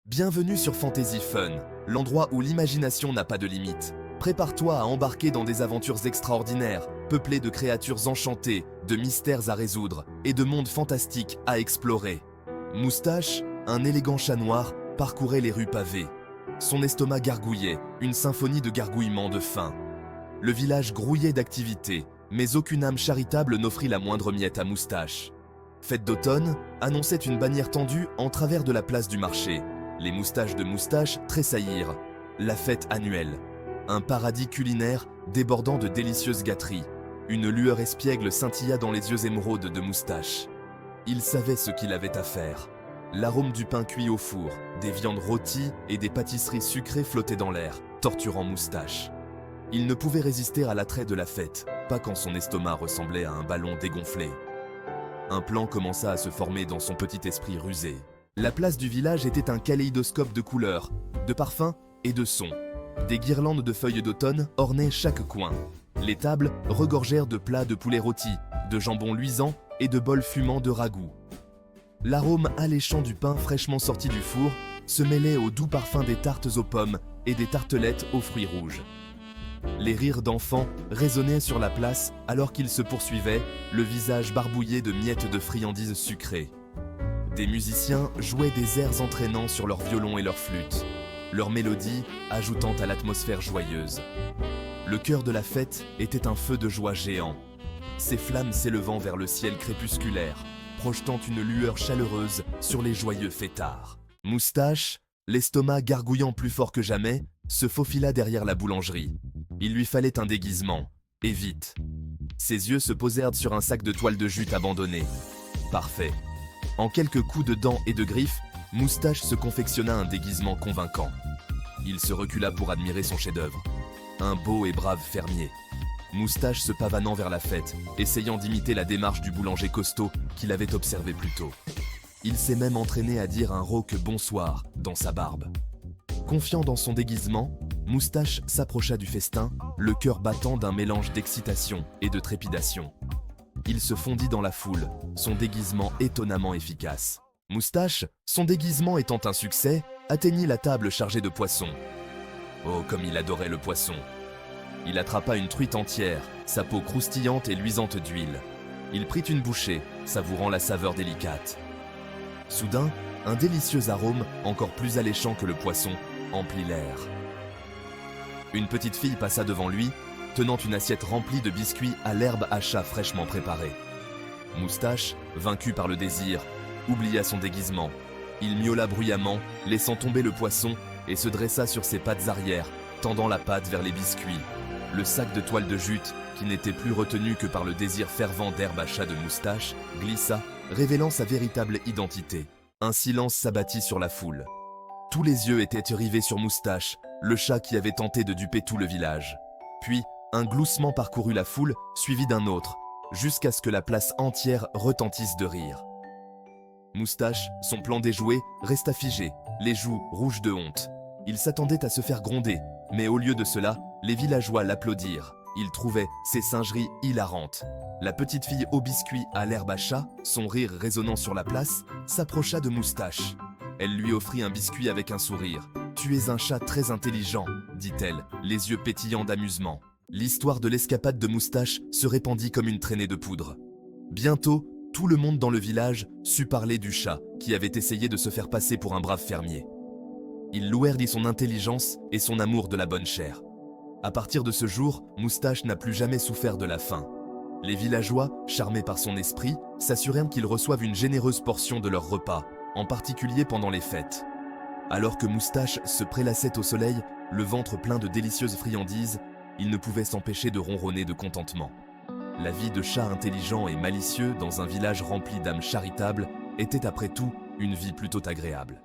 Bienvenue sur Fantasy Fun, l'endroit où l'imagination n'a pas de limite. Prépare-toi à embarquer dans des aventures extraordinaires, peuplées de créatures enchantées, de mystères à résoudre et de mondes fantastiques à explorer. Moustache, un élégant chat noir, parcourait les rues pavées. Son estomac gargouillait, une symphonie de gargouillements de faim. Le village grouillait d'activité, mais aucune âme charitable n'offrit la moindre miette à Moustache. Fête d'automne annonçait une bannière tendue en travers de la place du marché. Les moustaches de Moustache tressaillirent. La fête annuelle. Un paradis culinaire débordant de délicieuses gâteries. Une lueur espiègle scintilla dans les yeux émeraudes de Moustache. Il savait ce qu'il avait à faire. L'arôme du pain cuit au four, des viandes rôties et des pâtisseries sucrées flottaient dans l'air, torturant Moustache. Il ne pouvait résister à l'attrait de la fête, pas quand son estomac ressemblait à un ballon dégonflé. Un plan commença à se former dans son petit esprit rusé. La place du village était un kaléidoscope de couleurs, de parfums et de sons. Des guirlandes de feuilles d'automne ornaient chaque coin. Les tables regorgèrent de plats de poulet rôti, de jambon luisant et de bols fumants de ragoût. L'arôme alléchant du pain fraîchement sorti du four se mêlait au doux parfum des tartes aux pommes et des tartelettes aux fruits rouges. Les rires d'enfants résonnaient sur la place alors qu'ils se poursuivaient, le visage barbouillé de miettes de friandises sucrées. Des musiciens jouaient des airs entraînants sur leurs violons et leurs flûtes, leur mélodie ajoutant à l'atmosphère joyeuse. Le cœur de la fête était un feu de joie géant, ses flammes s'élevant vers le ciel crépusculaire, projetant une lueur chaleureuse sur les joyeux fêtards. Moustache, l'estomac gargouillant plus fort que jamais, se faufila derrière la boulangerie. Il lui fallait un déguisement, et vite. Ses yeux se posèrent sur un sac de toile de jute abandonné. Parfait. En quelques coups de dents et de griffes, Moustache se confectionna un déguisement convaincant. Il se recula pour admirer son chef-d'œuvre. Un beau et brave fermier. Moustache se pavanant vers la fête, essayant d'imiter la démarche du boulanger costaud qu'il avait observé plus tôt. Il s'est même entraîné à dire un rauque bonsoir dans sa barbe. Confiant dans son déguisement, Moustache s'approcha du festin, le cœur battant d'un mélange d'excitation et de trépidation. Il se fondit dans la foule, son déguisement étonnamment efficace. Moustache, son déguisement étant un succès, atteignit la table chargée de poissons. Oh, comme il adorait le poisson! Il attrapa une truite entière, sa peau croustillante et luisante d'huile. Il prit une bouchée, savourant la saveur délicate. Soudain, un délicieux arôme, encore plus alléchant que le poisson, emplit l'air. Une petite fille passa devant lui, tenant une assiette remplie de biscuits à l'herbe à chat fraîchement préparée. Moustache, vaincu par le désir, oublia son déguisement. Il miaula bruyamment, laissant tomber le poisson, et se dressa sur ses pattes arrière, tendant la patte vers les biscuits. Le sac de toile de jute, qui n'était plus retenu que par le désir fervent d'herbe à chat de Moustache, glissa, révélant sa véritable identité. Un silence s'abattit sur la foule. Tous les yeux étaient rivés sur Moustache, le chat qui avait tenté de duper tout le village. Puis, un gloussement parcourut la foule, suivi d'un autre, jusqu'à ce que la place entière retentisse de rire. Moustache, son plan déjoué, resta figé, les joues rouges de honte. Il s'attendait à se faire gronder, mais au lieu de cela, les villageois l'applaudirent. Ils trouvaient ses singeries hilarantes. La petite fille au biscuit à l'herbe à chat, son rire résonnant sur la place, s'approcha de Moustache. Elle lui offrit un biscuit avec un sourire. « Tu es un chat très intelligent », dit-elle, les yeux pétillants d'amusement. L'histoire de l'escapade de Moustache se répandit comme une traînée de poudre. Bientôt, tout le monde dans le village sut parler du chat qui avait essayé de se faire passer pour un brave fermier. Ils louèrent son intelligence et son amour de la bonne chair. À partir de ce jour, Moustache n'a plus jamais souffert de la faim. Les villageois, charmés par son esprit, s'assurèrent qu'ils reçoivent une généreuse portion de leur repas, en particulier pendant les fêtes. Alors que Moustache se prélassait au soleil, le ventre plein de délicieuses friandises, il ne pouvait s'empêcher de ronronner de contentement. La vie de chat intelligent et malicieux dans un village rempli d'âmes charitables était après tout une vie plutôt agréable.